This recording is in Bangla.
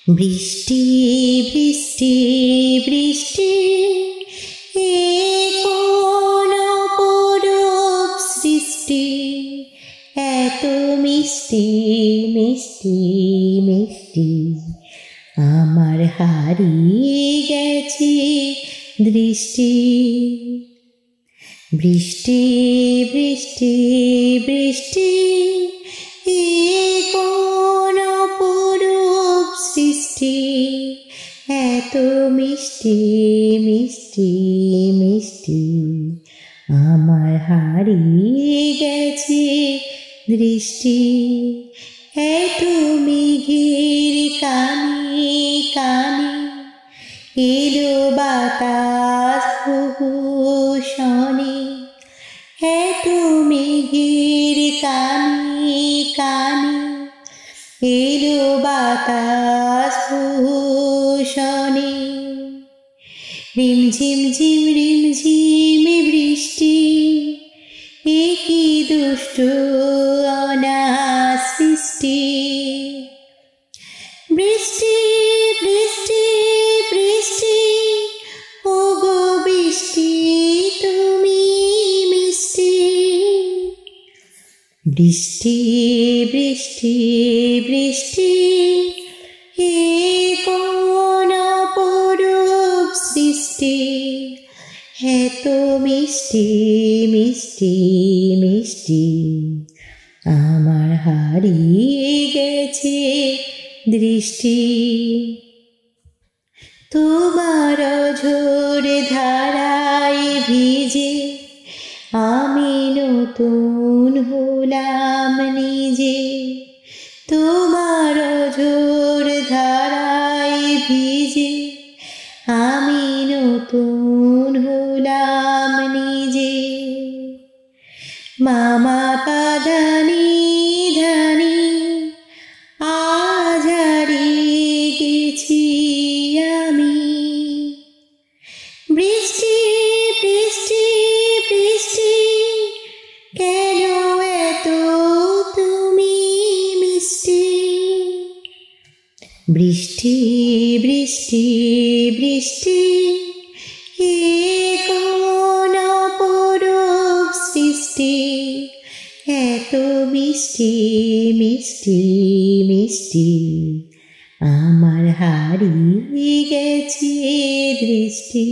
বৃষ্টি বৃষ্টি বৃষ্টি এ কোন অপরূপ সৃষ্টি, এত মিষ্টি মিষ্টি মিষ্টি। আমার হারিয়ে গেছে দৃষ্টি। বৃষ্টি বৃষ্টি বৃষ্টি এ কোন অপরূপ সৃষ্টি, এত মিষ্টি মিষ্টি মিষ্টি। আমার হারিয়ে গেছে দৃষ্টি। এত মেঘের কানে কানে এলো বাতাস বহু শনে, এত মেঘের কানে কানে এলো বাতাস বহু শনে। রিমঝিম ঝিম রিমঝিম বৃষ্টি, এ কি দুষ্ট অনাথ সৃষ্টি। বৃষ্টি বৃষ্টি বৃষ্টি ওগো বৃষ্টি তুমি মিষ্টি। বৃষ্টি বৃষ্টি বৃষ্টি এ কোন অপরূপ সৃষ্টি, এত মিষ্টি মিষ্টি মিষ্টি। আমার হারিয়ে গেছে দৃষ্টি। তোমার ঝোর ধারায় ভিজে আমি নতুন হলাম নিজে। তোমার ঝোর ধারায় ভিজে আমি নতুন হলাম নিজে। মামা পাদানি ধানি আজ হারিয়ে গেছি আমি। বৃষ্টি বৃষ্টি বৃষ্টি কেন এত তুমি মিষ্টি। বৃষ্টি বৃষ্টি বৃষ্টি এ কোন অপরূপ সৃষ্টি, এত মিষ্টি মিষ্টি মিষ্টি। আমার হারিয়ে গেছে দৃষ্টি।